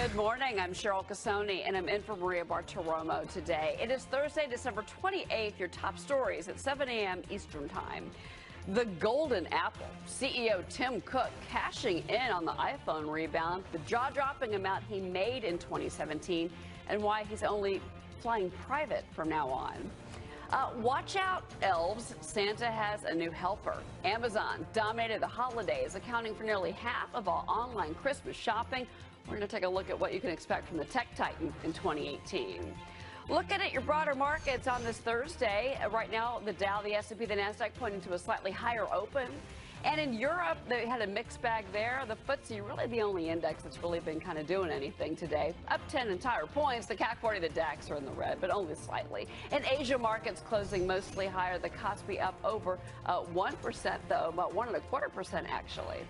Good morning. I'm Cheryl Casone, and I'm in for Maria Bartiromo today. It is Thursday, December 28th. Your top stories at 7 a.m. Eastern Time. The Golden Apple. CEO Tim Cook cashing in on the iPhone rebound, the jaw-dropping amount he made in 2017, and why he's only flying private from now on. Watch out, elves. Santa has a new helper. Amazon dominated the holidays, accounting for nearly half of all online Christmas shopping. We're going to take a look at what you can expect from the tech titan in 2018. Looking at your broader markets on this Thursday, right now the Dow, the S&P, the Nasdaq pointing to a slightly higher open. And in Europe, they had a mixed bag there. The FTSE, really the only index that's really been kind of doing anything today. Up 10 entire points. The CAC 40, the DAX are in the red, but only slightly. In Asia, markets closing mostly higher. The Kospi up over 1%, though, about 1.25% actually.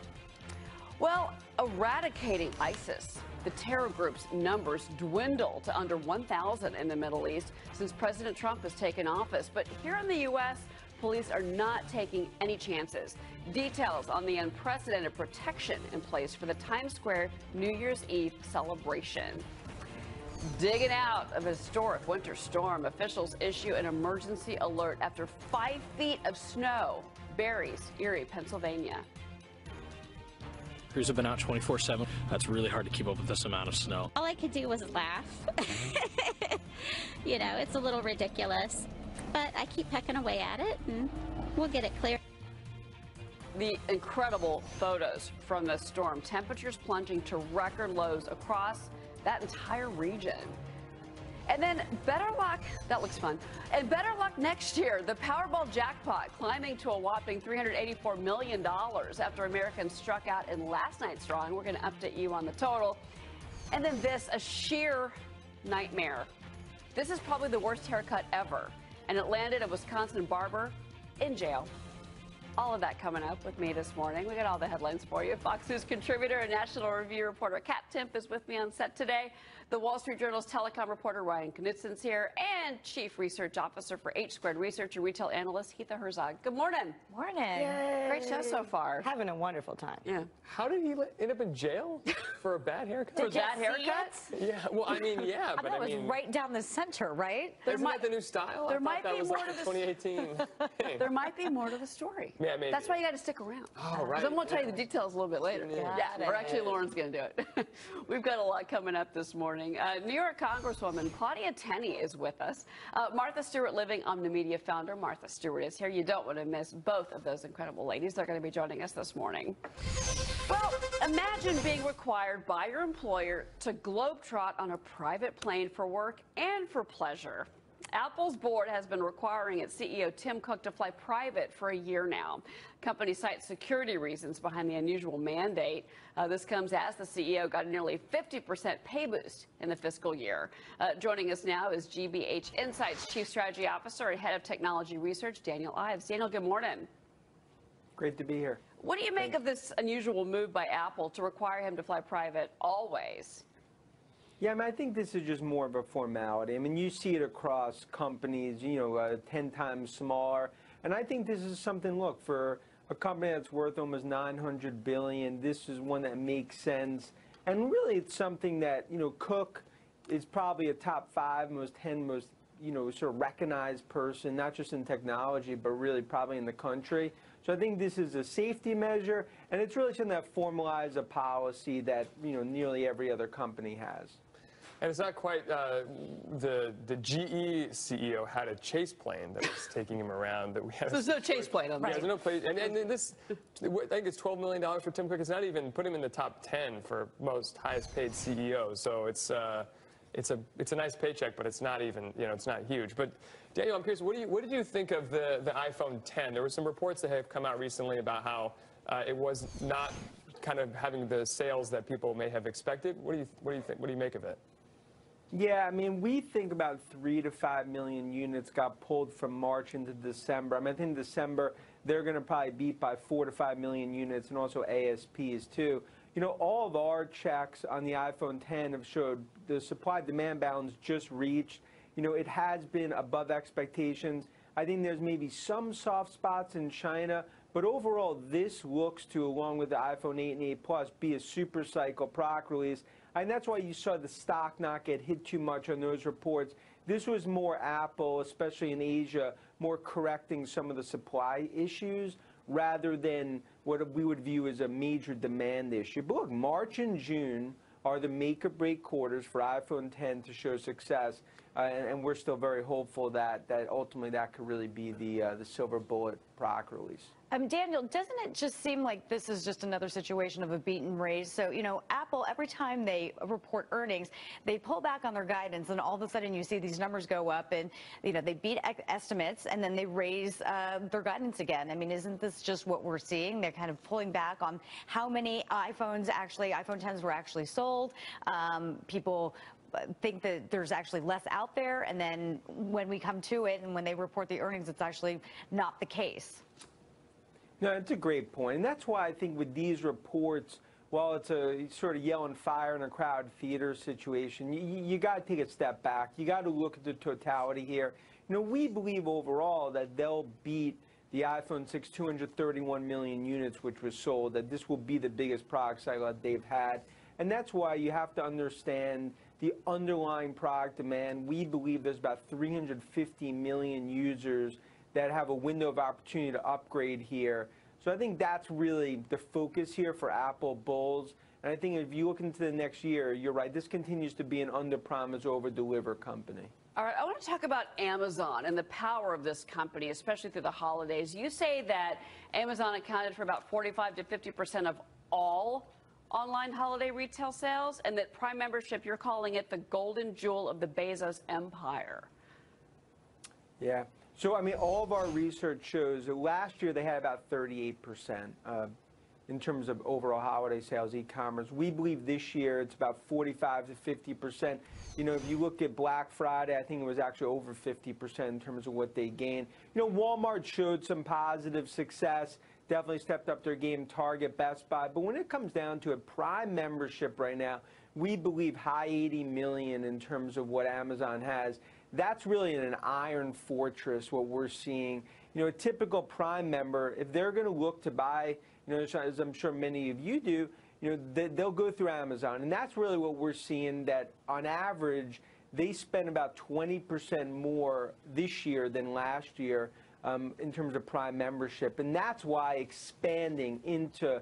Well, eradicating ISIS. The terror group's numbers dwindle to under 1,000 in the Middle East since President Trump has taken office. But here in the U.S., police are not taking any chances. Details on the unprecedented protection in place for the Times Square New Year's Eve celebration. Digging out of a historic winter storm, officials issue an emergency alert after 5 feet of snow buries Erie, Pennsylvania. Crews have been out 24/7. That's really hard to keep up with this amount of snow. All I could do was laugh. You know, it's a little ridiculous, but I keep pecking away at it and we'll get it clear. The incredible photos from the storm, temperatures plunging to record lows across that entire region. And then better luck, that looks fun, and better luck next year. The Powerball jackpot climbing to a whopping $384 million after Americans struck out in last night's drawing. We're going to update you on the total. And then this, a sheer nightmare. This is probably the worst haircut ever, and it landed a Wisconsin barber in jail. All of that coming up with me this morning. We got all the headlines for you. Fox News contributor and National Review reporter Katherine Timpf is with me on set today. The Wall Street Journal's telecom reporter Ryan Knutson's here, and Chief Research Officer for H2 Research and retail analyst Hitha Herzog. Good morning. Morning. Yay. Great show so far. Having a wonderful time. Yeah. How did he end up in jail for a bad haircut? For that haircut? Yeah. Well, I mean, yeah, but That I mean, was right down the center, right? isn't that the new style? There I might thought that be was more like to a this. 2018 thing. There might be more to the story. Yeah, maybe. That's why you got to stick around. Oh, right. I'm going to tell you the details a little bit later. Yeah. Or actually, Lauren's going to do it. We've got a lot coming up this morning. New York Congresswoman Claudia Tenney is with us. Martha Stewart Living Omnimedia founder Martha Stewart is here. You don't want to miss both of those incredible ladies. They're going to be joining us this morning. Well, imagine being required by your employer to globetrot on a private plane for work and for pleasure. Apple's board has been requiring its CEO Tim Cook to fly private for a year now. Company cites security reasons behind the unusual mandate. This comes as the CEO got a nearly 50% pay boost in the fiscal year. Joining us now is GBH Insight's Chief Strategy Officer and Head of Technology Research, Daniel Ives. Daniel, good morning. Great to be here. What do you make of this unusual move by Apple to require him to fly private always? Yeah, I mean, I think this is just more of a formality. I mean, you see it across companies, 10 times smaller. And I think this is something, look, for a company that's worth almost $900 billion, this is one that makes sense. And really, it's something that, Cook is probably a top 5, most 10 most, sort of recognized person, not just in technology, but really probably in the country. So I think this is a safety measure, and it's really something that formalizes a policy that, nearly every other company has. And it's not quite, the GE CEO had a chase plane that was taking him around. That we had. So there's no chase plane on Yeah, this. there's no place. And this, I think it's $12 million for Tim Cook. It's not even put him in the top 10 for most highest paid CEOs. So it's a nice paycheck, but it's not even, it's not huge. But Daniel, I'm curious, what did you think of the iPhone 10? There were some reports that have come out recently about how it was not kind of having the sales that people may have expected. What do you think? What do you make of it? Yeah, I mean, we think about 3 to 5 million units got pulled from March into December. I mean, I think in December, they're going to probably beat by 4 to 5 million units, and also ASPs too. All of our checks on the iPhone 10 have showed the supply-demand balance just reached. It has been above expectations. I think there's maybe some soft spots in China, But overall, this looks to, along with the iPhone 8 and 8 Plus, be a super cycle product release. And that's why you saw the stock not get hit too much on those reports. This was more Apple, especially in Asia, more correcting some of the supply issues rather than what we would view as a major demand issue. But look, March and June are the make-or-break quarters for iPhone 10 to show success, and we're still very hopeful that ultimately that could really be the silver bullet product release. Daniel, doesn't it just seem like this is just another situation of a beat and raise? So, you know, Apple, every time they report earnings, they pull back on their guidance, and all of a sudden you see these numbers go up, and, you know, they beat estimates, and then they raise their guidance again. I mean, isn't this just what we're seeing? They're kind of pulling back on how many iPhone 10s were actually sold. People think that there's actually less out there, and then when we come to it and when they report the earnings, it's actually not the case. No, it's a great point. And that's why I think with these reports, while it's a sort of yelling fire in a crowd theater situation, you got to take a step back. You got to look at the totality here. You know, we believe overall that they'll beat the iPhone 6 231 million units, which was sold, that this will be the biggest product cycle that they've had. And that's why you have to understand the underlying product demand. We believe there's about 350 million users that have a window of opportunity to upgrade here. So I think that's really the focus here for Apple bulls. And I think if you look into the next year, you're right, this continues to be an under-promise, over-deliver company. All right, I want to talk about Amazon and the power of this company, especially through the holidays. You say that Amazon accounted for about 45 to 50% of all online holiday retail sales, and that Prime membership, you're calling it the golden jewel of the Bezos empire. Yeah. So, I mean, all of our research shows that last year they had about 38% in terms of overall holiday sales, e-commerce. We believe this year it's about 45 to 50%. You know, if you look at Black Friday, I think it was actually over 50% in terms of what they gained. You know, Walmart showed some positive success, definitely stepped up their game, Target, Best Buy. But when it comes down to it, Prime membership right now, we believe high 80 million in terms of what Amazon has. That's really an iron fortress, what we're seeing. You know, a typical Prime member, if they're going to look to buy, you know, as I'm sure many of you do, you know, they'll go through Amazon. And that's really what we're seeing, that on average, they spend about 20% more this year than last year in terms of Prime membership. And that's why expanding into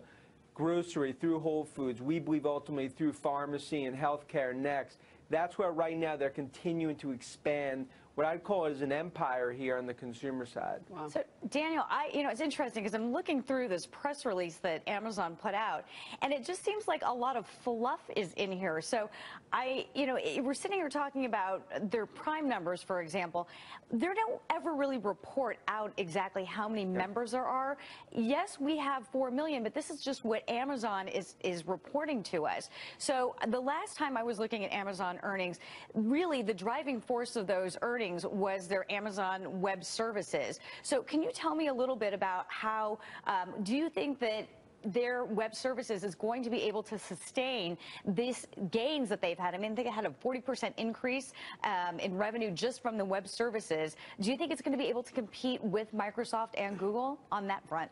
grocery through Whole Foods, we believe ultimately through pharmacy and healthcare next, that's where right now they're continuing to expand what I'd call as an empire here on the consumer side. Wow. So, Daniel, you know, it's interesting because I'm looking through this press release that Amazon put out, and it just seems like a lot of fluff is in here. So, you know, we're sitting here talking about their Prime numbers, for example. They don't ever really report out exactly how many members there are. Yes, we have 4 million, but this is just what Amazon is reporting to us. So, the last time I was looking at Amazon earnings, really the driving force of those earnings was their Amazon Web Services. So can you tell me a little bit about how, do you think that their web services is going to be able to sustain these gains that they've had? I mean, they had a 40% increase in revenue just from the web services. Do you think it's going to be able to compete with Microsoft and Google on that front?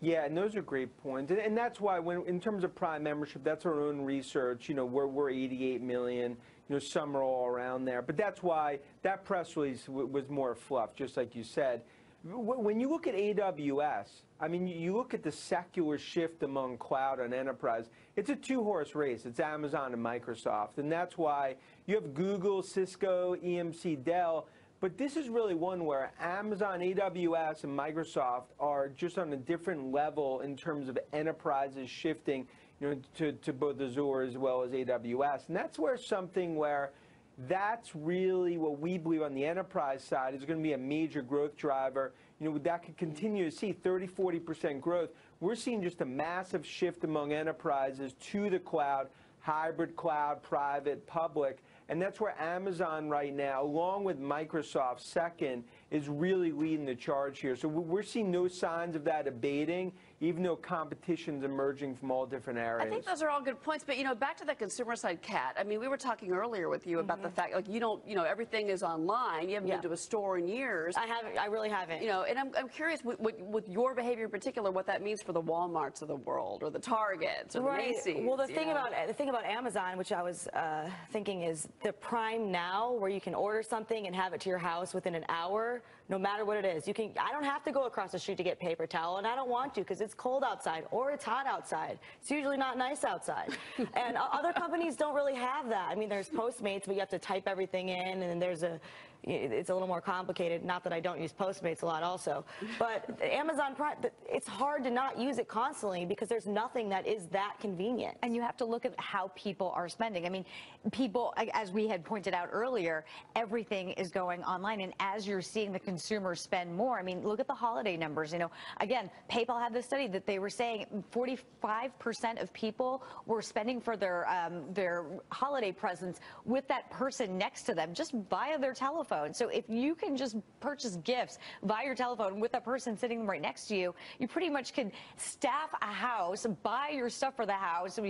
Yeah, and those are great points. And that's why when, in terms of Prime membership, that's our own research. You know, we're 88 million. You know, some are all around there. But that's why that press release was more fluff, just like you said. When you look at AWS, I mean, you look at the secular shift among cloud and enterprise, it's a two-horse race. It's Amazon and Microsoft. And that's why you have Google, Cisco, EMC, Dell. But this is really one where Amazon, AWS, and Microsoft are just on a different level in terms of enterprises shifting, you know, to both Azure as well as AWS. And that's where something where that's really what we believe on the enterprise side is going to be a major growth driver. You know, that could continue to see 30, 40% growth. We're seeing just a massive shift among enterprises to the cloud, hybrid cloud, private, public. And that's where Amazon right now, along with Microsoft second, is really leading the charge here. So we're seeing no signs of that abating. even though competition's emerging from all different areas. I think those are all good points, but back to the consumer side, Kat. I mean, we were talking earlier with you about the fact, like, you don't, everything is online. You haven't been to a store in years. I really haven't. And I'm curious with your behavior in particular, what that means for the Walmarts of the world, or the Targets, or the Macy's. Well, the thing about Amazon, which I was thinking, is the Prime Now, where you can order something and have it to your house within an hour, no matter what it is. I don't have to go across the street to get paper towel, and I don't want to because it's cold outside or it's hot outside. It's usually not nice outside. And other companies don't really have that. I mean, there's Postmates, but you have to type everything in, and there's it's a little more complicated. Not that I don't use Postmates a lot also. But Amazon Prime, it's hard to not use it constantly because there's nothing that is that convenient. And you have to look at how people are spending. I mean, people, as we had pointed out earlier, everything is going online. And as you're seeing the consumer spend more, I mean, look at the holiday numbers. Again, PayPal had this study that they were saying 45% of people were spending for their holiday presents with that person next to them, just via their telephone. So if you can just purchase gifts via your telephone with a person sitting right next to you, you pretty much can staff a house, buy your stuff for the house,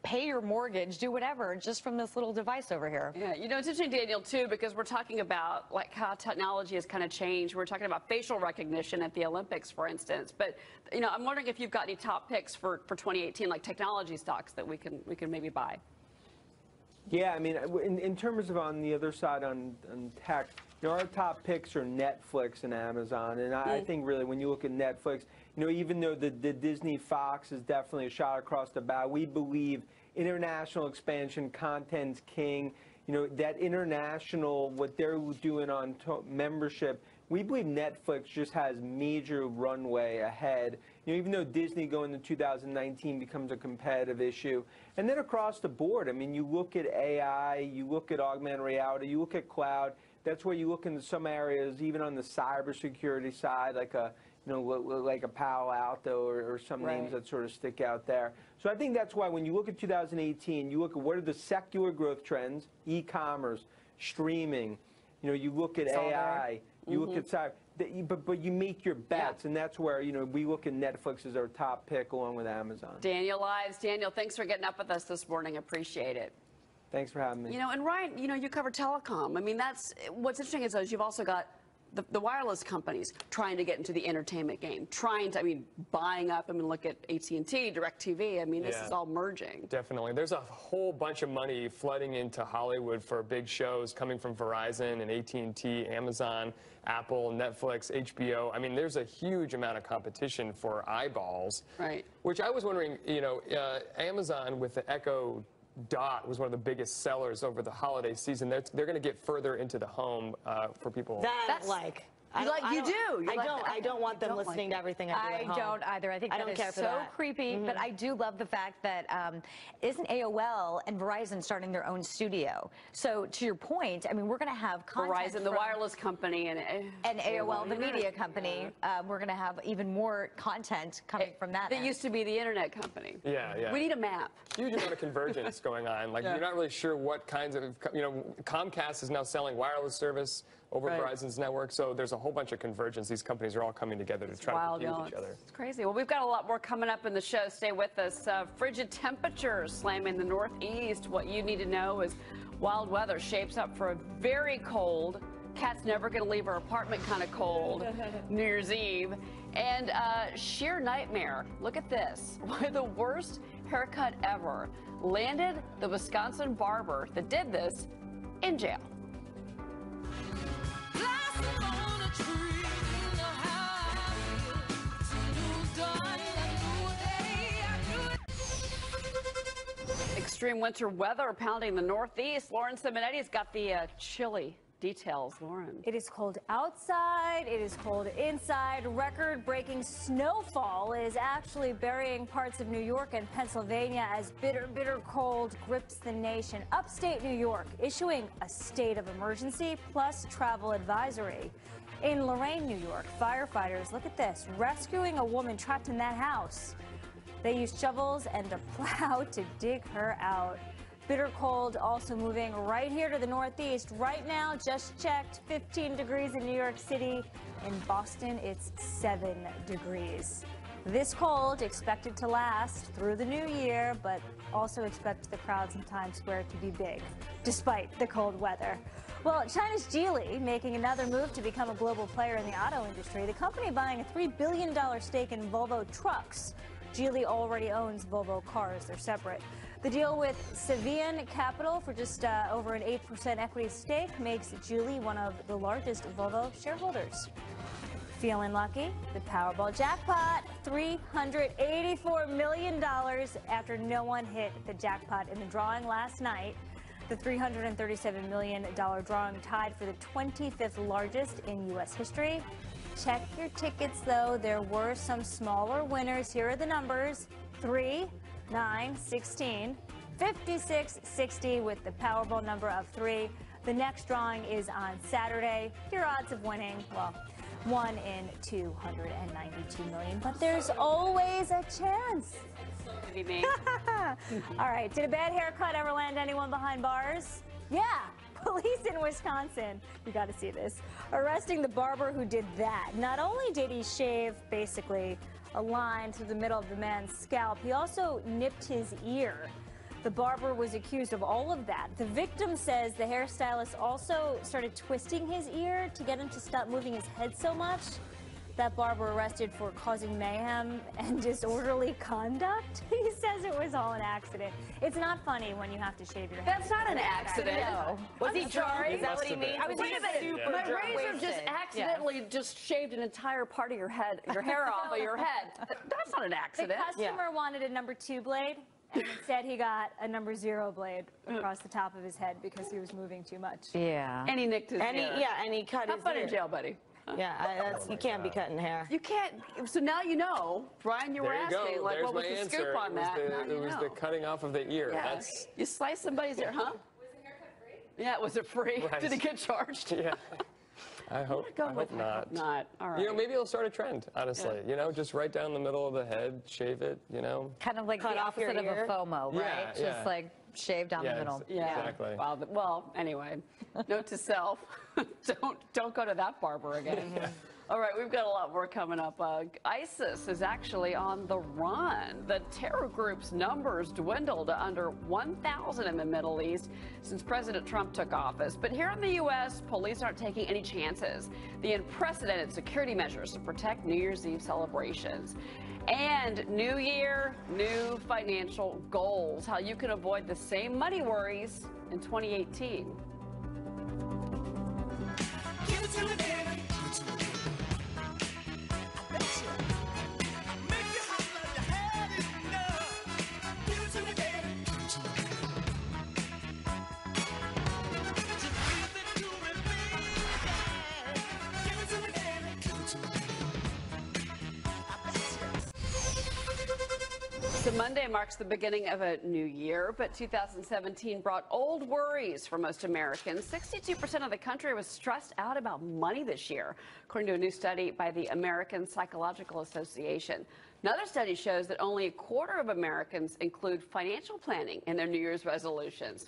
pay your mortgage, do whatever, just from this little device over here. Yeah, it's interesting, Daniel, too, because we're talking about like how technology has kind of changed. We're talking about facial recognition at the Olympics, for instance. But I'm wondering if you've got any top picks for 2018, like technology stocks that we can maybe buy. Yeah, I mean, in terms of on the other side on tech, our top picks are Netflix and Amazon. And I think really when you look at Netflix, even though the Disney Fox is definitely a shot across the bow, we believe international expansion, content's king. That international, what they're doing on membership, we believe Netflix just has major runway ahead. Even though Disney going to 2019 becomes a competitive issue. And then across the board, I mean, you look at AI, you look at augmented reality, you look at cloud. That's where you look into some areas, even on the cybersecurity side, like a Palo Alto or some names that sort of stick out there. So I think that's why when you look at 2018, you look at what are the secular growth trends, e-commerce, streaming, you look at AI, you look at cyber, but you make your bets, and that's where, we look at Netflix as our top pick along with Amazon. Daniel Ives. Daniel, thanks for getting up with us this morning. Appreciate it. Thanks for having me. And Ryan, you cover telecom. I mean, that's what's interesting is you've also got the wireless companies trying to get into the entertainment game, buying up. Look at AT&T, DirecTV. This is all merging. Definitely. There's a whole bunch of money flooding into Hollywood for big shows coming from Verizon and AT&T, Amazon, Apple, Netflix, HBO. There's a huge amount of competition for eyeballs. Right. Which I was wondering, Amazon with the Echo Dot was one of the biggest sellers over the holiday season. They're going to get further into the home for people. That's like. I don't want them listening to everything I do at home. I don't either. I think that is so creepy. But I do love the fact that isn't AOL and Verizon starting their own studio? So to your point, we're going to have content Verizon, the wireless company, and AOL, the media company. We're going to have even more content coming from that. That used to be the internet company. Yeah. We need a map. Huge amount of convergence going on. You're not really sure what kinds of, Comcast is now selling wireless service over Verizon's network, so there's a whole bunch of convergence. These companies are all coming together to try to compete with each other. It's crazy. Well, we've got a lot more coming up in the show. Stay with us. Frigid temperatures slamming the Northeast. What you need to know is wild weather shapes up for a very cold, Kat's never going to leave her apartment kind of cold, New Year's Eve, and sheer nightmare. Look at this. Why the worst haircut ever landed the Wisconsin barber that did this in jail. Extreme winter weather pounding the Northeast. Lauren Simonetti's got the chilly details. Lauren. It is cold outside. It is cold inside. Record-breaking snowfall is actually burying parts of New York and Pennsylvania as bitter, bitter cold grips the nation. Upstate New York issuing a state of emergency plus travel advisory. In Lorain, New York, firefighters, look at this, rescuing a woman trapped in that house. They used shovels and a plow to dig her out. Bitter cold also moving right here to the Northeast. Right now, just checked, 15 degrees in New York City. In Boston, it's 7 degrees. This cold expected to last through the new year, but also expect the crowds in Times Square to be big, despite the cold weather. Well, China's Geely making another move to become a global player in the auto industry. The company buying a $3 billion stake in Volvo Trucks. Geely already owns Volvo Cars. They're separate. The deal with Cevian Capital for just over an 8% equity stake makes Geely one of the largest Volvo shareholders. Feeling lucky? The Powerball jackpot, $384 million after no one hit the jackpot in the drawing last night. The $337 million drawing tied for the 25th largest in U.S. history. Check your tickets, though. There were some smaller winners. Here are the numbers: 3, 9, 16, 56, 60 with the Powerball number of 3. The next drawing is on Saturday. Your odds of winning, well, 1 in 292 million, but there's always a chance. All right, did a bad haircut ever land anyone behind bars? Yeah, police in Wisconsin, you got to see this, arresting the barber who did that. Not only did he shave basically a line through the middle of the man's scalp, he also nipped his ear. The barber was accused of all of that. The victim says the hairstylist also started twisting his ear to get him to stop moving his head so much. That barber arrested for causing mayhem and disorderly conduct. He says it was all an accident. It's not funny when you have to shave your head. That's not an accident. No. Was he drunk? Is that what he means? I was Wait a minute. My razor just accidentally just shaved an entire part of your head, your hair off of your head. That's not an accident. The customer wanted a number 2 blade, and instead he got a number 0 blade across the top of his head because he was moving too much. Yeah. And he nicked his ear. And he cut Have his fun ear. in jail, buddy. Yeah, you can't be cutting hair. You can't. So now you know, Brian. You were There you asking, go. like, There's what was my the answer. scoop on that? It was the cutting off of the ear. Yeah. That's You slice somebody's ear, huh? Was the haircut free? Yeah, was it free? Right. Did he get charged? yeah. I hope not. Not. All right. You know, maybe it'll start a trend, honestly. You know, just right down the middle of the head, shave it, you know. Kind of like Cut the off your opposite of a ear. FOMO, right? Yeah, Just yeah. like shave down the middle. Yeah. Exactly. Well, anyway, note to self: don't go to that barber again. All right, we've got a lot more coming up. ISIS is actually on the run. The terror group's numbers dwindled to under 1,000 in the Middle East since President Trump took office. But here in the U.S., police aren't taking any chances. The unprecedented security measures to protect New Year's Eve celebrations. And New Year, new financial goals. How you can avoid the same money worries in 2018. Give it to me, baby. So Monday marks the beginning of a new year, but 2017 brought old worries for most Americans. 62% of the country was stressed out about money this year, according to a new study by the American Psychological Association. Another study shows that only a quarter of Americans include financial planning in their New Year's resolutions.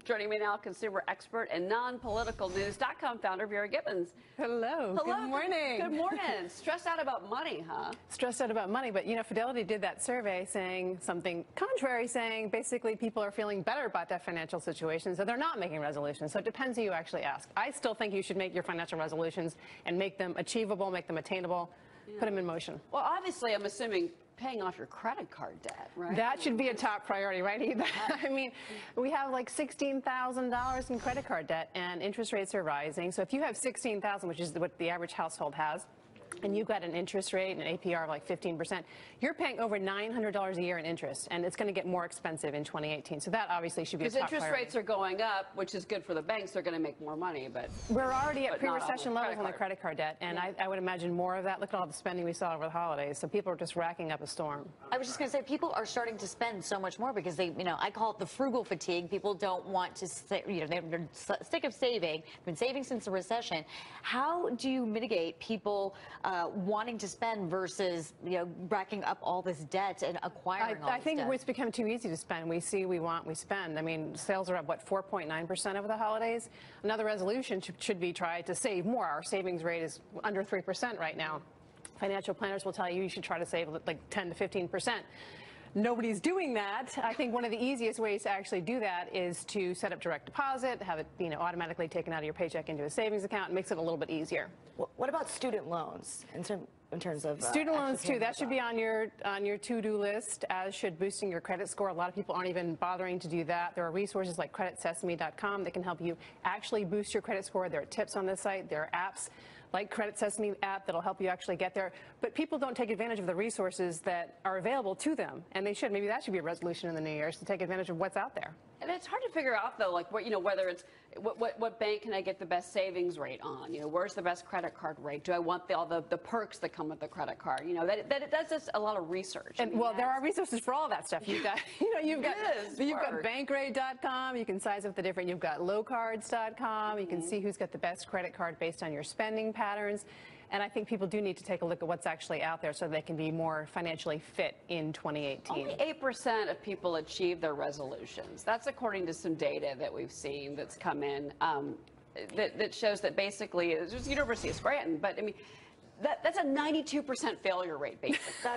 Joining me now, consumer expert and non-politicalnews.com founder Vera Gibbons. Hello. Good morning. Good morning. Stressed out about money, huh? Stressed out about money, but you know, Fidelity did that survey saying something contrary, saying basically people are feeling better about their financial situation, so they're not making resolutions. So it depends who you actually ask. I still think you should make your financial resolutions and make them achievable, make them attainable. Put them in motion. Well, obviously, I'm assuming paying off your credit card debt, right? That should be a top priority, right, Heath? I mean, we have like $16,000 in credit card debt, and interest rates are rising. So if you have $16,000, which is what the average household has, and you've got an interest rate, an APR of like 15%, you're paying over $900 a year in interest, and it's going to get more expensive in 2018. So that obviously should be a top priority. Because interest rates are going up, which is good for the banks. They're going to make more money, but we're already at but not pre-recession levels on the credit card debt, and I would imagine more of that. Look at all the spending we saw over the holidays. So people are just racking up a storm. I was just going to say, people are starting to spend so much more because they, you know, I call it the frugal fatigue. People don't want to, you know, they're sick of saving. Been saving since the recession. How do you mitigate people wanting to spend versus, you know, racking up all this debt and acquiring all this I think debt? it's become too easy to spend. We see, we want, we spend. I mean, sales are up, what, 4.9% over the holidays? Another resolution should be try to save more. Our savings rate is under 3% right now. financial planners will tell you should try to save like 10 to 15%. Nobody's doing that. I think one of the easiest ways to actually do that is to set up direct deposit, have it automatically taken out of your paycheck into a savings account. It makes it a little bit easier. What about student loans in terms of student loans too? That should be on your to-do list, as should boosting your credit score. A lot of people aren't even bothering to do that. There are resources like creditsesame.com that can help you actually boost your credit score. There are tips on this site. There are apps like Credit Sesame app that'll help you actually get there. But people don't take advantage of the resources that are available to them, and they should. Maybe that should be a resolution in the new year, is to take advantage of what's out there. And it's hard to figure out, though, like whether it's what bank can I get the best savings rate on? Where's the best credit card rate? Do I want all the perks that come with the credit card? That's just a lot of research. And there are resources for all that stuff. You've got you've got bankrate.com. You can size up the different. You've got lowcards.com. You can see who's got the best credit card based on your spending patterns. And I think people do need to take a look at what's actually out there so they can be more financially fit in 2018. Only 8% of people achieve their resolutions. That's according to some data that we've seen that's come in that shows that basically it's just University of Scranton, but I mean, that's a 92% failure rate, basically.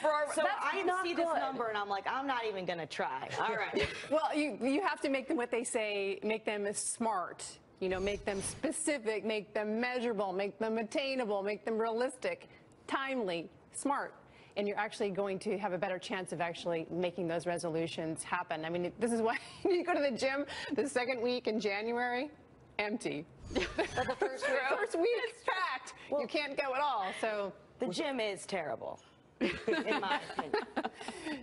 I see this number and I'm like, I'm not even going to try. All right. Well, you have to make them what they say, make them smart. Make them specific, make them measurable, make them attainable, make them realistic, timely, smart. And you're actually going to have a better chance of actually making those resolutions happen. I mean, this is why you go to the gym the second week in January, empty. But the first week is packed. Well, you can't go at all. So the gym is terrible. In my opinion.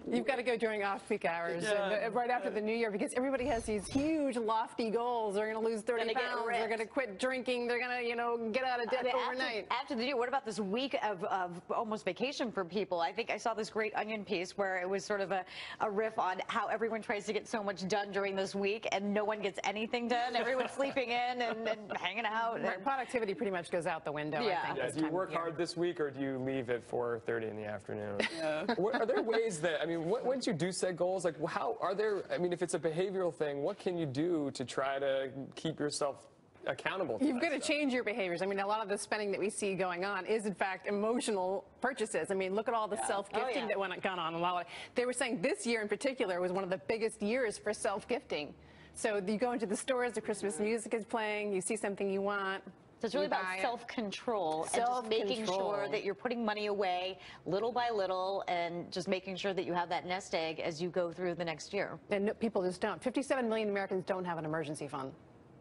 You've got to go during off-peak hours and right after the new year, because everybody has these huge, lofty goals. They're going to lose 30 pounds. They're going to quit drinking. They're going to, get out of debt overnight. After the new year, what about this week of almost vacation for people? I think I saw this great Onion piece where it was sort of a riff on how everyone tries to get so much done during this week and no one gets anything done. Everyone's sleeping in and hanging out. Right. Productivity pretty much goes out the window, I think. Do you work hard this week, or do you leave at 4:30 in the afternoon? Are there ways that, once you do set goals, like how are there, if it's a behavioral thing, what can you do to try to keep yourself accountable to You've got to change your behaviors. A lot of the spending that we see going on is, in fact, emotional purchases. Look at all the self-gifting that went on. They were saying this year in particular was one of the biggest years for self-gifting. So you go into the stores, the Christmas music is playing, you see something you want. So it's really about self-control and just making sure that you're putting money away little by little and just making sure that you have that nest egg as you go through the next year. And people just don't. 57 million Americans don't have an emergency fund.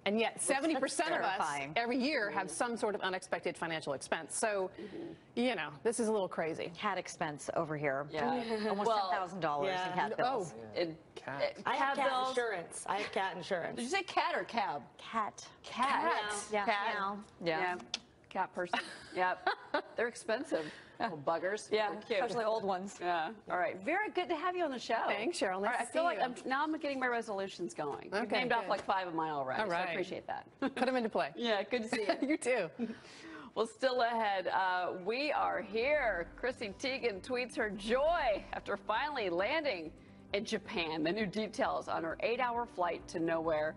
And yet 70% of us every year have some sort of unexpected financial expense. So, this is a little crazy. Cat expense over here. Yeah. Almost $10,000 in cat bills. I have cat insurance. I have cat insurance. Did you say cat or cab? Cat. Cat. Yeah. Yeah. Cat person. Yep. They're expensive. Little buggers. Yeah, especially old ones. Yeah. All right. Very good to have you on the show. Thanks, Cheryl. Nice I feel like I'm getting my resolutions going. You've named off like 5 of mine already. All right. So I appreciate that. Put them into play. Yeah, good to see you. You too. Well, still ahead, we are here. Chrissy Teigen tweets her joy after finally landing in Japan. The new details on her 8-hour flight to nowhere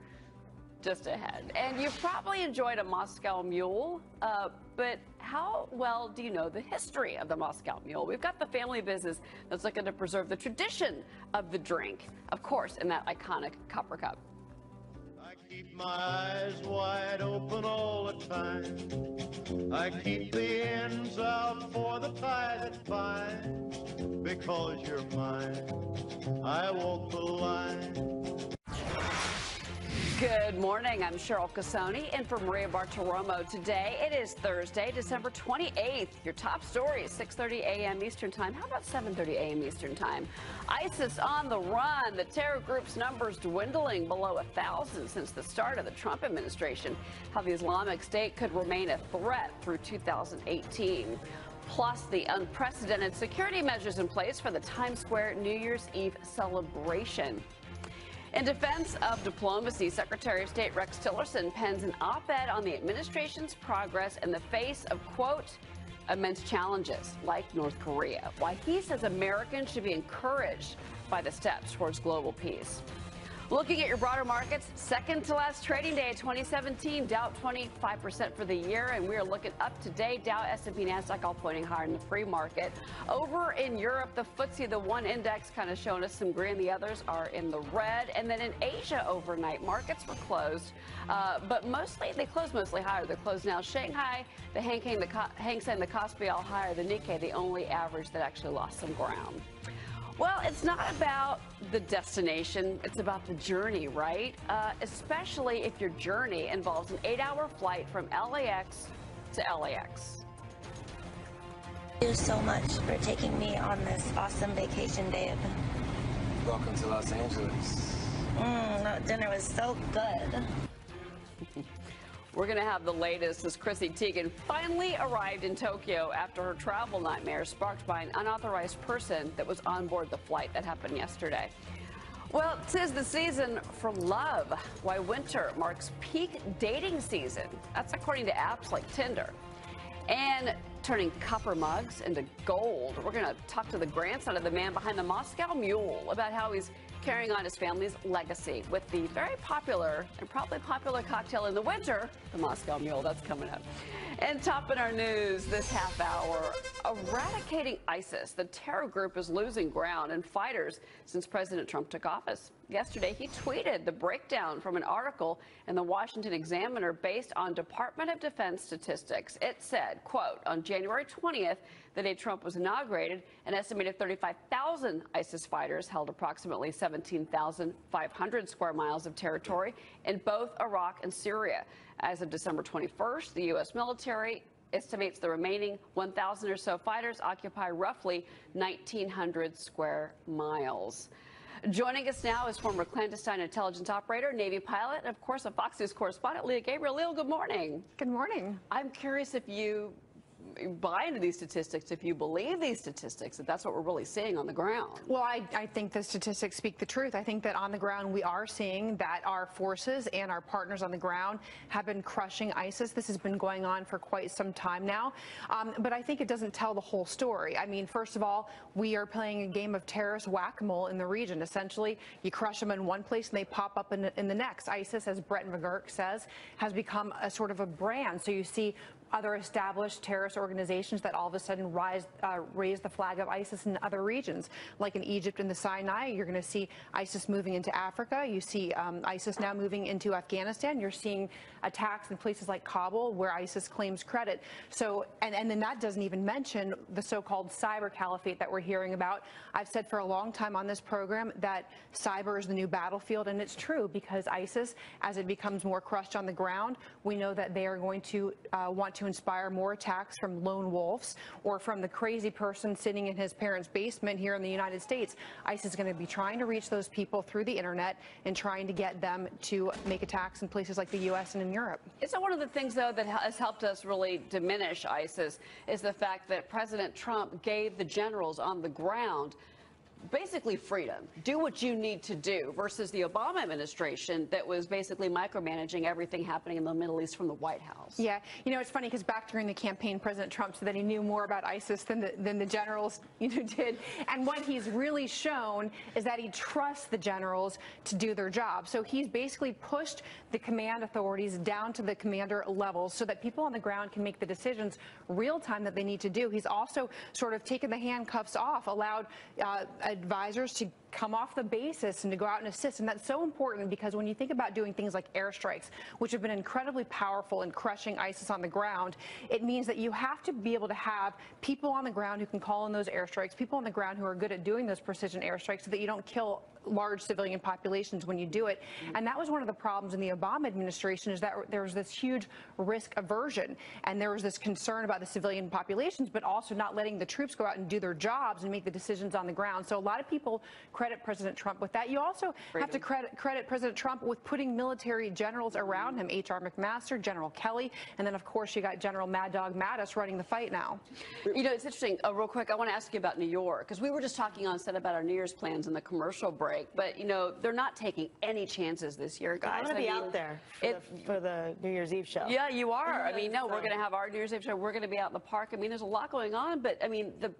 just ahead. And you've probably enjoyed a Moscow Mule, but how well do you know the history of the Moscow Mule? We've got the family business that's looking to preserve the tradition of the drink, of course, in that iconic copper cup. I keep my eyes wide open all the time. I keep the ends out for the tie that binds. Because you're mine, I walk the line. Good morning. I'm Cheryl Casone in for Maria Bartiromo today. It is Thursday, December 28th. Your top story is 6:30 a.m. Eastern Time. How about 7:30 a.m. Eastern Time? ISIS on the run. The terror group's numbers dwindling below 1,000 since the start of the Trump administration. How the Islamic State could remain a threat through 2018. Plus, the unprecedented security measures in place for the Times Square New Year's Eve celebration. In defense of diplomacy, Secretary of State Rex Tillerson pens an op-ed on the administration's progress in the face of, quote, immense challenges like North Korea, why he says Americans should be encouraged by the steps towards global peace. Looking at your broader markets, second to last trading day of 2017, Dow 25% for the year, and we're looking up today. Dow, S&P, NASDAQ all pointing higher in the free market. Over in Europe, the FTSE, the one index kind of showing us some green, the others are in the red. And then in Asia overnight, markets were closed, but they closed mostly higher. They're closed now. Shanghai, the Hang Seng, the Kospi all higher. The Nikkei, the only average that actually lost some ground. Well, it's not about the destination, it's about the journey, right? Especially if your journey involves an 8-hour flight from LAX to LAX. Thank you so much for taking me on this awesome vacation, Dave. Welcome to Los Angeles. That dinner was so good. We're going to have the latest as Chrissy Teigen finally arrived in Tokyo after her travel nightmare sparked by an unauthorized person that was on board the flight. That happened yesterday. Well, 'tis the season for love. Why winter marks peak dating season. That's according to apps like Tinder. And turning copper mugs into gold. We're going to talk to the grandson of the man behind the Moscow Mule about how he's carrying on his family's legacy with the very popular and probably popular cocktail in the winter, the Moscow Mule. That's coming up. And top in our news this half hour, eradicating ISIS. The terror group is losing ground and fighters since President Trump took office. Yesterday, he tweeted the breakdown from an article in the Washington Examiner based on Department of Defense statistics. It said, quote, on January 20th, the day Trump was inaugurated, an estimated 35,000 ISIS fighters held approximately 17,500 square miles of territory in both Iraq and Syria. As of December 21st, the U.S. military estimates the remaining 1,000 or so fighters occupy roughly 1,900 square miles. Joining us now is former clandestine intelligence operator, Navy pilot, and of course a Fox News correspondent, Leah Gabrielle. Leah, good morning. Good morning. I'm curious if you buy into these statistics, if you believe these statistics, that that's what we're really seeing on the ground. Well, I think the statistics speak the truth. I think that on the ground we are seeing that our forces and our partners on the ground have been crushing ISIS. This has been going on for quite some time now, but I think it doesn't tell the whole story. I mean, first of all, we are playing a game of terrorist whack-a-mole in the region. Essentially, you crush them in one place and they pop up in the next. ISIS, as Brett McGurk says, has become a sort of a brand. So you see other established terrorist organizations that all of a sudden raise the flag of ISIS in other regions, like in Egypt and the Sinai. You're going to see ISIS moving into Africa. You see ISIS now moving into Afghanistan. You're seeing attacks in places like Kabul, where ISIS claims credit. So, and then that doesn't even mention the so-called cyber caliphate that we're hearing about. I've said for a long time on this program that cyber is the new battlefield, and it's true, because ISIS, as it becomes more crushed on the ground, we know that they are going to want to inspire more attacks from lone wolves or from the crazy person sitting in his parents' basement here in the United States. ISIS is going to be trying to reach those people through the internet and trying to get them to make attacks in places like the U.S. and in Europe. Isn't one of the things, though, that has helped us really diminish ISIS is the fact that President Trump gave the generals on the ground basically freedom. Do what you need to do, versus the Obama administration that was basically micromanaging everything happening in the Middle East from the White House. Yeah, you know, it's funny because back during the campaign, President Trump said that he knew more about ISIS than the generals did. And what he's really shown is that he trusts the generals to do their job. So he's basically pushed the command authorities down to the commander levels so that people on the ground can make the decisions real time that they need to do. He's also sort of taken the handcuffs off, allowed advisors to come off the basis and to go out and assist. And that's so important, because when you think about doing things like airstrikes, which have been incredibly powerful in crushing ISIS on the ground, it means that you have to be able to have people on the ground who can call in those airstrikes, people on the ground who are good at doing those precision airstrikes, so that you don't kill large civilian populations when you do it. And that was one of the problems in the Obama administration, is that there was this huge risk aversion, and there was this concern about the civilian populations, but also not letting the troops go out and do their jobs and make the decisions on the ground. So a lot of people credit President Trump with that. You also have to credit President Trump with putting military generals around him, H.R. McMaster, General Kelly, and then of course you got General Mad Dog Mattis running the fight now. You know, it's interesting, real quick, I want to ask you about New York, because we were just talking on set about our New Year's plans in the commercial break. But, you know, they're not taking any chances this year, guys. I'm going to be out there for the New Year's Eve show. Yeah, you are. I mean, no, we're going to have our New Year's Eve show. We're going to be out in the park. I mean, there's a lot going on. But, I mean, the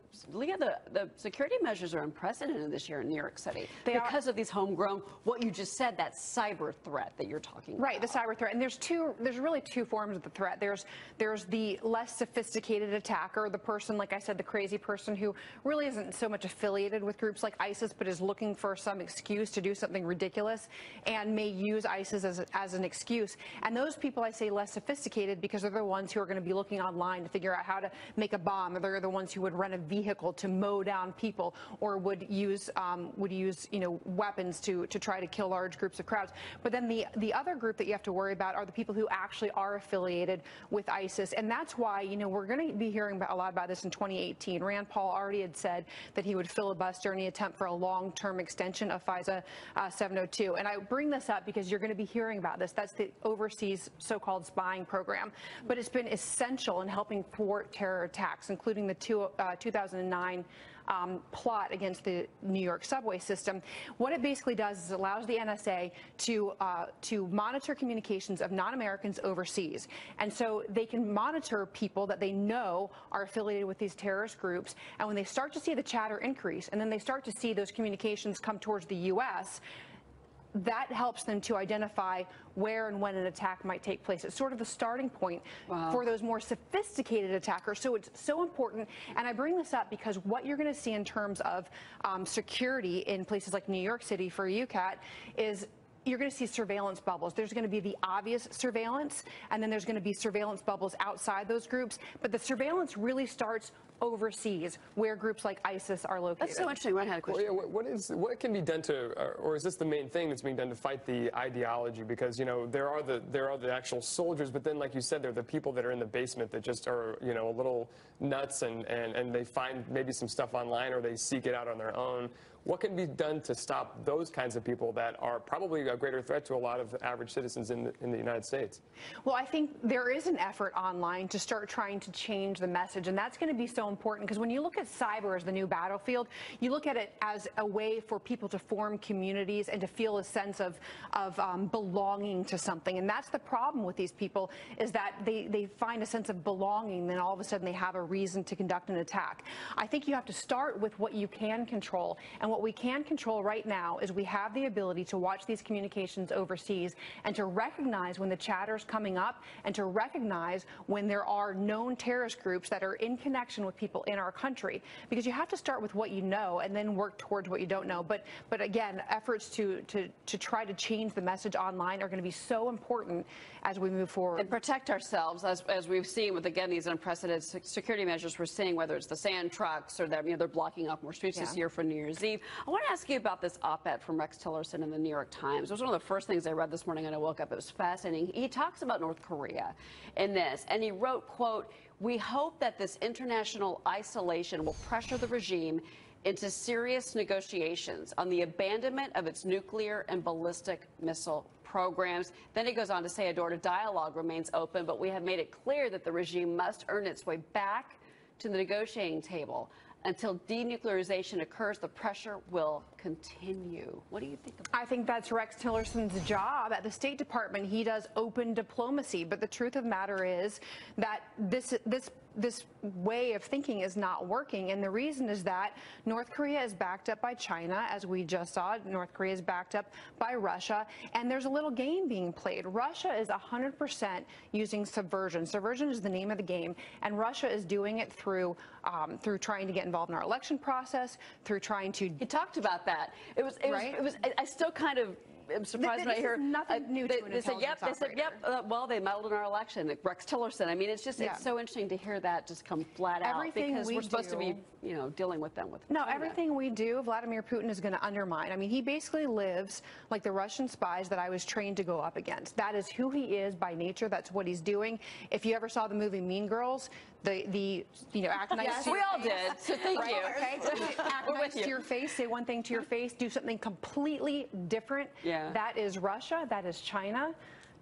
security measures are unprecedented this year in New York City because of these homegrown, what you just said, that cyber threat that you're talking about. Right, the cyber threat. And there's really two forms of the threat. There's the less sophisticated attacker, the person, like I said, the crazy person who really isn't so much affiliated with groups like ISIS, but is looking for some excuse to do something ridiculous and may use ISIS as an excuse. And those people, I say less sophisticated because they're the ones who are going to be looking online to figure out how to make a bomb, or they're the ones who would rent a vehicle to mow down people, or would use weapons to try to kill large groups of crowds. But then the other group that you have to worry about are the people who actually are affiliated with ISIS, and that's why we're going to be hearing a lot about this in 2018. Rand Paul already had said that he would filibuster any attempt for a long-term extension of FISA 702, and I bring this up because you're going to be hearing about this. That's the overseas so-called spying program, but it's been essential in helping thwart terror attacks, including the 2009 plot against the New York subway system. What it basically does is it allows the NSA to monitor communications of non-Americans overseas, and so they can monitor people that they know are affiliated with these terrorist groups. And when they start to see the chatter increase, and then they start to see those communications come towards the U.S., that helps them to identify where and when an attack might take place. It's sort of the starting point for those more sophisticated attackers. So it's so important. And I bring this up because what you're going to see in terms of security in places like New York City for you, Kat, is you're going to see surveillance bubbles. There's going to be the obvious surveillance, and then there's going to be surveillance bubbles outside those groups. But the surveillance really starts overseas, where groups like ISIS are located. That's so interesting. Ryan had a question. Well, yeah, what can be done to, or is this the main thing that's being done to fight the ideology? Because there are the actual soldiers, but then, like you said, there are the people that are in the basement that just are a little nuts, and they find maybe some stuff online, or they seek it out on their own. What can be done to stop those kinds of people that are probably a greater threat to a lot of average citizens in the United States? Well, I think there is an effort online to start trying to change the message, and that's going to be so important because when you look at cyber as the new battlefield, you look at it as a way for people to form communities and to feel a sense of belonging to something. And that's the problem with these people, is that they find a sense of belonging, then all of a sudden they have a reason to conduct an attack. I think you have to start with what you can control, and what we can control right now is we have the ability to watch these communications overseas and to recognize when the chatter is coming up, and to recognize when there are known terrorist groups that are in connection with people in our country, because you have to start with what you know and then work towards what you don't know. But again, efforts to try to change the message online are going to be so important as we move forward. And protect ourselves, as we've seen with, again, these unprecedented security measures we're seeing, whether it's the sand trucks or that they're blocking off more streets this year for New Year's Eve. I want to ask you about this op-ed from Rex Tillerson in the New York Times. It was one of the first things I read this morning when I woke up. It was fascinating. He talks about North Korea in this, and he wrote, quote, "We hope that this international isolation will pressure the regime into serious negotiations on the abandonment of its nuclear and ballistic missile programs." Then he goes on to say a door to dialogue remains open, but we have made it clear that the regime must earn its way back to the negotiating table. Until denuclearization occurs, the pressure will continue. What do you think about that? I think that's Rex Tillerson's job at the State Department. He does open diplomacy, but the truth of the matter is that this way of thinking is not working, and the reason is that North Korea is backed up by China, as we just saw. North Korea is backed up by Russia, and there's a little game being played. Russia is 100% using subversion. Subversion is the name of the game, and Russia is doing it through trying to get involved in our election process, through trying to. He talked about that. It was. I still kind of. I'm surprised when I hear nothing new to an they said, yep. They said, yep. Well, they meddled in our election. Rex Tillerson. I mean, it's just it's so interesting to hear that just come flat out, because we're supposed to be, dealing with them with. No, everything we do, Vladimir Putin is going to undermine. I mean, he basically lives like the Russian spies that I was trained to go up against. That is who he is by nature. That's what he's doing. If you ever saw the movie Mean Girls, act nice. Yes, we all did. So thank you. Okay. Act nice to your face. Say one thing to your face. Do something completely different. Yeah. That is Russia. That is China.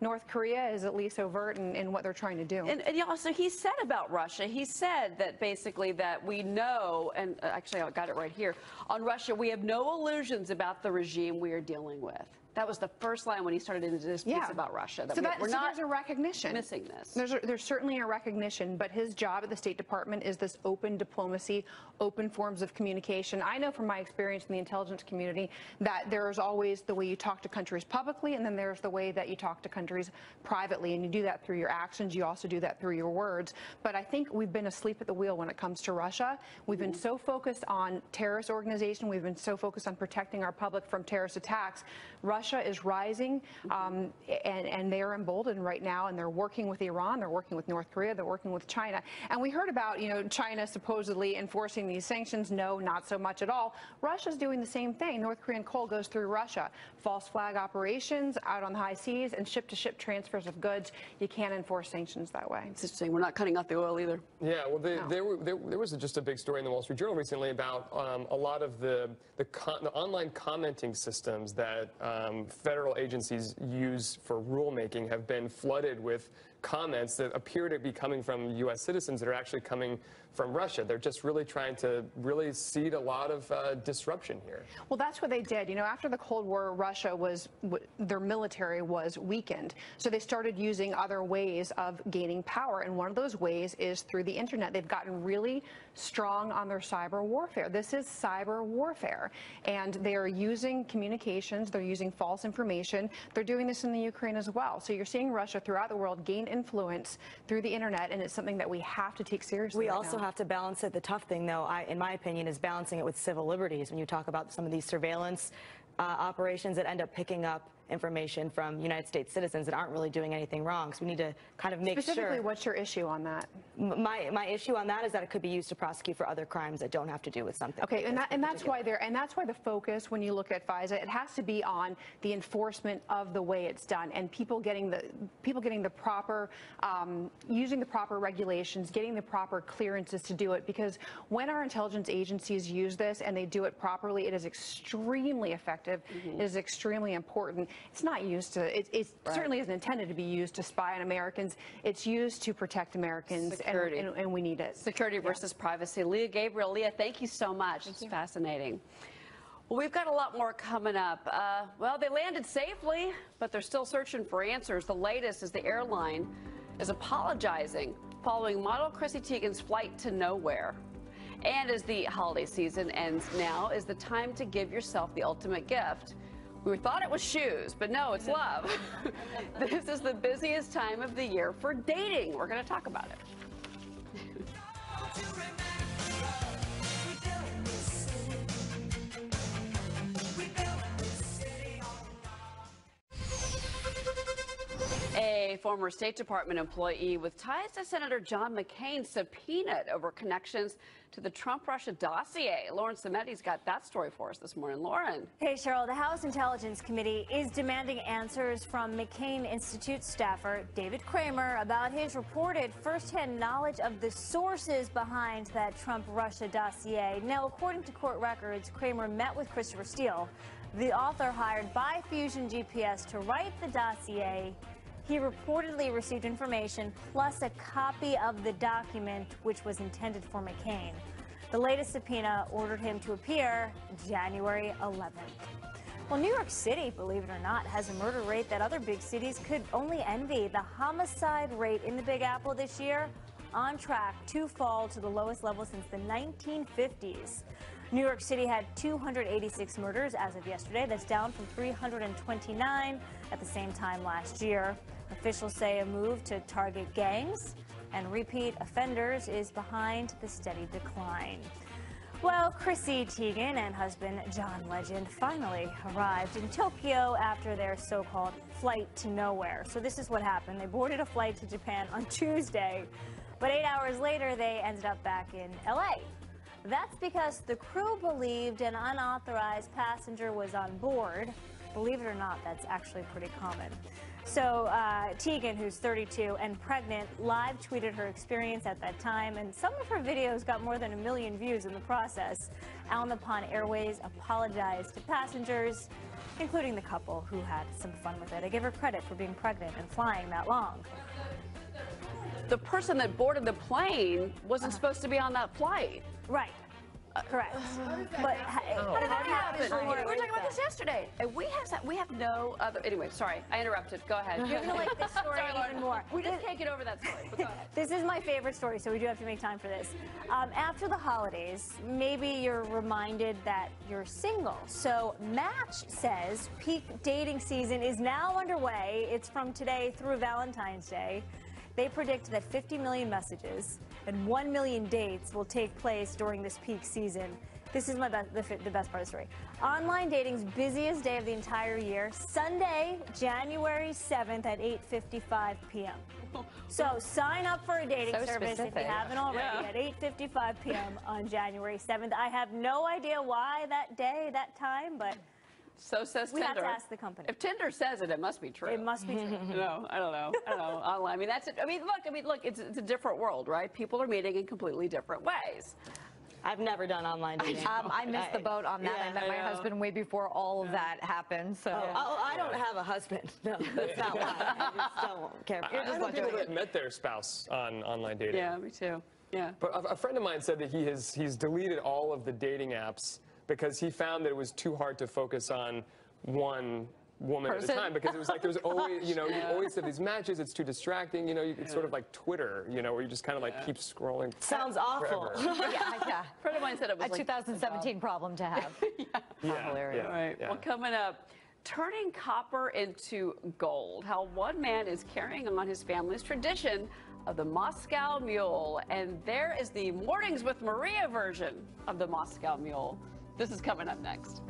North Korea is at least overt in what they're trying to do. And also, he said about Russia, he said that basically that we know, and actually I got it right here, on Russia, we have no illusions about the regime we are dealing with. That was the first line when he started into disputes about Russia. That so we're not there's a recognition. Missing this. There's certainly a recognition, but his job at the State Department is this open diplomacy, open forms of communication. I know from my experience in the intelligence community that there's always the way you talk to countries publicly, and then there's the way that you talk to countries privately, and you do that through your actions. You also do that through your words. But I think we've been asleep at the wheel when it comes to Russia. We've been so focused on terrorist organization. We've been so focused on protecting our public from terrorist attacks. Russia is rising, and they are emboldened right now, and they're working with Iran, they're working with North Korea, they're working with China. And we heard about, China supposedly enforcing these sanctions. No, not so much at all. Russia's doing the same thing. North Korean coal goes through Russia. False flag operations out on the high seas and ship-to-ship transfers of goods. You can't enforce sanctions that way. It's interesting. We're not cutting out the oil either. Yeah, well, there was just a big story in the Wall Street Journal recently about a lot of the online commenting systems that federal agencies use for rulemaking have been flooded with comments that appear to be coming from U.S. citizens that are actually coming from Russia. They're just really trying to seed a lot of disruption here. Well, that's what they did. After the Cold War, Russia their military was weakened. So they started using other ways of gaining power. And one of those ways is through the internet. They've gotten really strong on their cyber warfare. This is cyber warfare. And they are using communications. They're using false information. They're doing this in the Ukraine as well. So you're seeing Russia throughout the world gain influence through the internet. And it's something that we have to take seriously. We also have to balance it. The tough thing, though, in my opinion, is balancing it with civil liberties. When you talk about some of these surveillance operations that end up picking up information from United States citizens that aren't really doing anything wrong. So we need to kind of make sure. Specifically, what's your issue on that? My issue on that is that it could be used to prosecute for other crimes that don't have to do with something. Okay, and that's why the focus when you look at FISA, it has to be on the enforcement of the way it's done and people getting the proper using the proper regulations, getting the proper clearances to do it. Because when our intelligence agencies use this and they do it properly, it is extremely effective. It is extremely important. It's not used to, it certainly isn't intended to be used to spy on Americans. It's used to protect Americans, and we need it. Security versus privacy. Gabrielle, thank you so much. It's fascinating. Well, we've got a lot more coming up. Well, they landed safely, but they're still searching for answers. The latest is the airline is apologizing following model Chrissy Teigen's flight to nowhere. And as the holiday season ends now is the time to give yourself the ultimate gift. We thought it was shoes, but no, it's love. This is the busiest time of the year for dating. We're going to talk about it. A former State Department employee with ties to Senator John McCain subpoenaed over connections to the Trump-Russia dossier. Lauren Simonetti's got that story for us this morning. Lauren. Hey, Cheryl. The House Intelligence Committee is demanding answers from McCain Institute staffer David Kramer about his reported firsthand knowledge of the sources behind that Trump-Russia dossier. Now, according to court records, Kramer met with Christopher Steele, the author hired by Fusion GPS to write the dossier. He reportedly received information plus a copy of the document which was intended for McCain. The latest subpoena ordered him to appear January 11th. Well, New York City, believe it or not, has a murder rate that other big cities could only envy. The homicide rate in the Big Apple this year on track to fall to the lowest level since the 1950s. New York City had 286 murders as of yesterday. That's down from 329 at the same time last year. Officials say a move to target gangs and repeat offenders is behind the steady decline. Well, Chrissy Teigen and husband John Legend finally arrived in Tokyo after their so-called flight to nowhere. So this is what happened. They boarded a flight to Japan on Tuesday, but 8 hours later they ended up back in LA. That's because the crew believed an unauthorized passenger was on board. Believe it or not, that's actually pretty common. So Teigen, who's 32 and pregnant, live tweeted her experience at that time, and some of her videos got more than 1 million views in the process. Alnappan Airways apologized to passengers, including the couple who had some fun with it. I give her credit for being pregnant and flying that long. The person that boarded the plane wasn't supposed to be on that flight. Right. Correct. But How did that happen? We were talking about this yesterday. And we have no other. Anyway, sorry, I interrupted. Go ahead. You're gonna like this story even more. We just can't get over that story. But go ahead. This is my favorite story, so we do have to make time for this. After the holidays, maybe you're reminded that you're single. So Match says peak dating season is now underway. It's from today through Valentine's Day. They predict that 50 million messages and 1 million dates will take place during this peak season. This is the best part of the story. Online dating's busiest day of the entire year, Sunday, January 7th at 8:55 p.m. So sign up for a dating service if you haven't already at 8:55 p.m. on January 7th. I have no idea why that day, that time, but so says we Tinder. have to ask the company. If Tinder says it, it must be true. It must be true. No, I don't know. Online. I mean, that's it. I mean, look, it's a different world, right? People are meeting in completely different ways. I've never done online dating. I missed the boat on that. I met my husband way before all of that happened. So I don't have a husband. No, that's not why. I just don't care. I know people that met their spouse on online dating. Yeah, me too. Yeah. But a friend of mine said that he's deleted all of the dating apps because he found that it was too hard to focus on one woman at a time, because it was like there was always, you always have these matches. It's too distracting. It's sort of like Twitter, where you just kind of like keep scrolling. Sounds awful. yeah. A friend of mine said it was a 2017 problem to have. Hilarious. Right. Yeah. Well, coming up, turning copper into gold. How one man is carrying on his family's tradition of the Moscow Mule, and there is the Mornings with Maria version of the Moscow Mule. This is coming up next.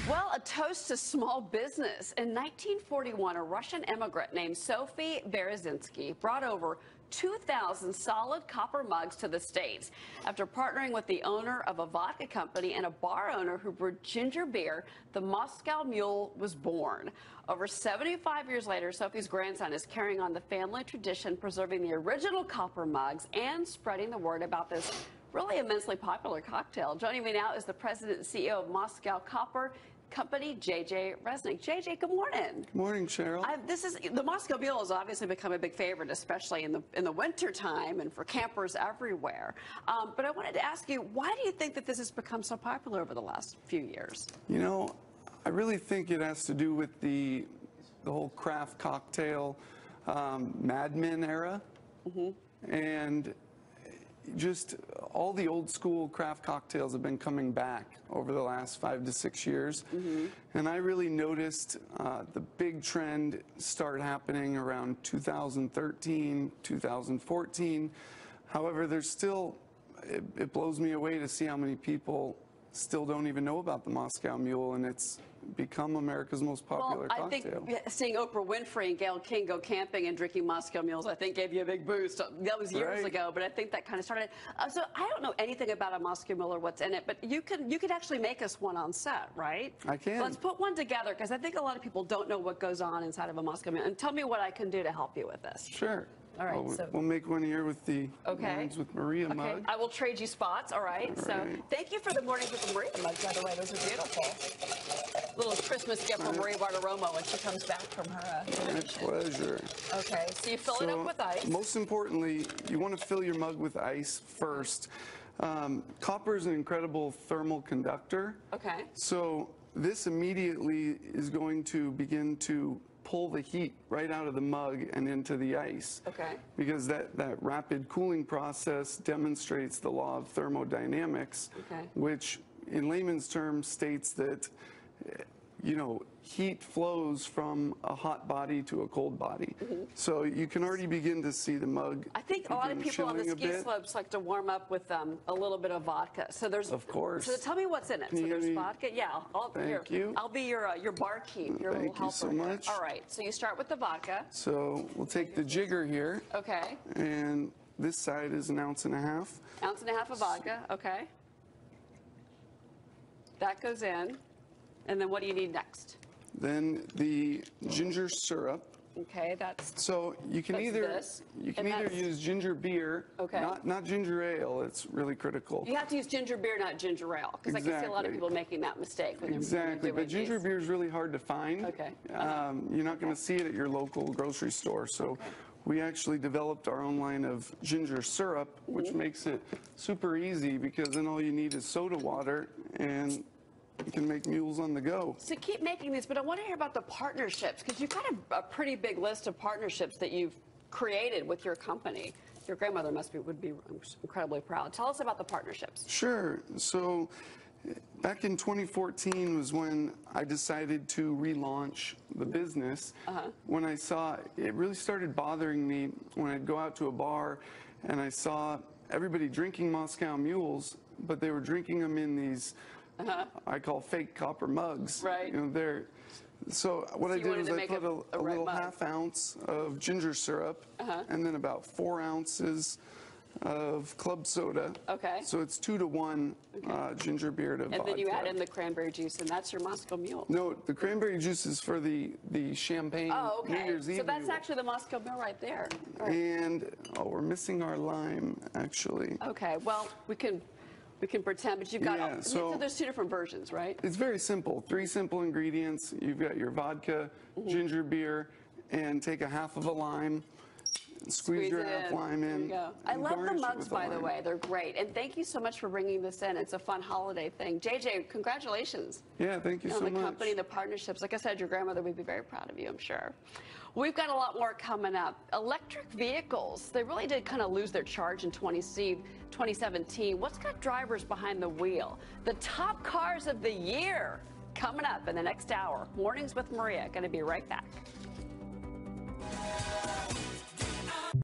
Well, a toast to small business. In 1941, a Russian immigrant named Sophie Berezinski brought over 2,000 solid copper mugs to the States. After partnering with the owner of a vodka company and a bar owner who brewed ginger beer, the Moscow Mule was born. Over 75 years later, Sophie's grandson is carrying on the family tradition, preserving the original copper mugs and spreading the word about this really immensely popular cocktail. Joining me now is the president and CEO of Moscow Copper Company, JJ Resnick. JJ, good morning. Good morning, Cheryl. The Moscow Mule has obviously become a big favorite, especially in the winter time and for campers everywhere. But I wanted to ask you, why do you think that this has become so popular over the last few years? I really think it has to do with the whole craft cocktail Mad Men era, and just all the old school craft cocktails have been coming back over the last 5 to 6 years. And I really noticed the big trend start happening around 2013, 2014. However, there's still, it blows me away to see how many people still don't even know about the Moscow Mule, and it's become America's most popular cocktail. I think seeing Oprah Winfrey and Gayle King go camping and drinking Moscow Mules, I think gave you a big boost. That was years ago, but I think that kind of started. So I don't know anything about a Moscow Mule or what's in it, but you could actually make us one on set, right? I can. Let's put one together, because I think a lot of people don't know what goes on inside of a Moscow Mule. And tell me what I can do to help you with this. Sure. All right, we'll make one here with the Mornings with Maria mug. I will trade you spots. All right. Thank you for the Mornings with Maria mugs, by the way. Those are beautiful. Little Christmas gift from Maria Bartiromo when she comes back from her My pleasure. Okay, so you fill it up with ice. Most importantly, you want to fill your mug with ice first. Copper is an incredible thermal conductor. Okay. So this immediately is going to begin to pull the heat right out of the mug and into the ice. Okay. Because that rapid cooling process demonstrates the law of thermodynamics, which in layman's terms states that heat flows from a hot body to a cold body. So you can already begin to see the mug. I think a lot of people on the ski slopes like to warm up with a little bit of vodka. So there's, of course. So tell me what's in it. So there's vodka. Yeah, Thank you. I'll be your barkeep, your little helper. Thank you so much. All right. So you start with the vodka. So we'll take the jigger here. Okay. And this side is 1.5 ounces. 1.5 ounces of vodka. Okay. That goes in. And then what do you need next? Then the ginger syrup. Okay, that's So you can that's either this. you can And either that's- use ginger beer, Okay. not ginger ale. It's really critical. You have to use ginger beer, not ginger ale, because I can see a lot of Exactly. people making that mistake when they're Exactly, doing but ginger these. beer is really hard to find. Okay. You're not going to see it at your local grocery store. So we actually developed our own line of ginger syrup, which makes it super easy because then all you need is soda water and you can make mules on the go. So keep making these, but I want to hear about the partnerships, because you've got a pretty big list of partnerships that you've created with your company. Your grandmother would be incredibly proud. Tell us about the partnerships. Sure. So back in 2014 was when I decided to relaunch the business. When I saw, it really started bothering me when I'd go out to a bar and I saw everybody drinking Moscow mules, but they were drinking them in these, I call fake copper mugs. Right. You know, so what I you did wanted was to I make put a red little mug. ½ ounce of ginger syrup and then about 4 ounces of club soda. Okay. So it's 2 to 1 ginger beer to vodka. And then you add in the cranberry juice, and that's your Moscow Mule. No, the cranberry juice is for the champagne Oh, okay. New Year's Eve So that's mule. actually the Moscow Mule right there. All right. And we're missing our lime actually. Okay, well, we can pretend, but you've got, Yeah, so there's 2 different versions, right? It's very simple. 3 simple ingredients. You've got your vodka, ginger beer, and take a half of a lime. Squeeze your it half in. lime There in. you go. I and love the garnish it mugs, with by the lime. way. They're great. And thank you so much for bringing this in. It's a fun holiday thing. JJ, congratulations. Yeah, thank you on so the much. company, the partnerships. Like I said, your grandmother would be very proud of you, I'm sure. We've got a lot more coming up. Electric vehicles, they really did kind of lose their charge in 2017. What's got drivers behind the wheel? The top cars of the year coming up in the next hour. Mornings with Maria, going to be right back.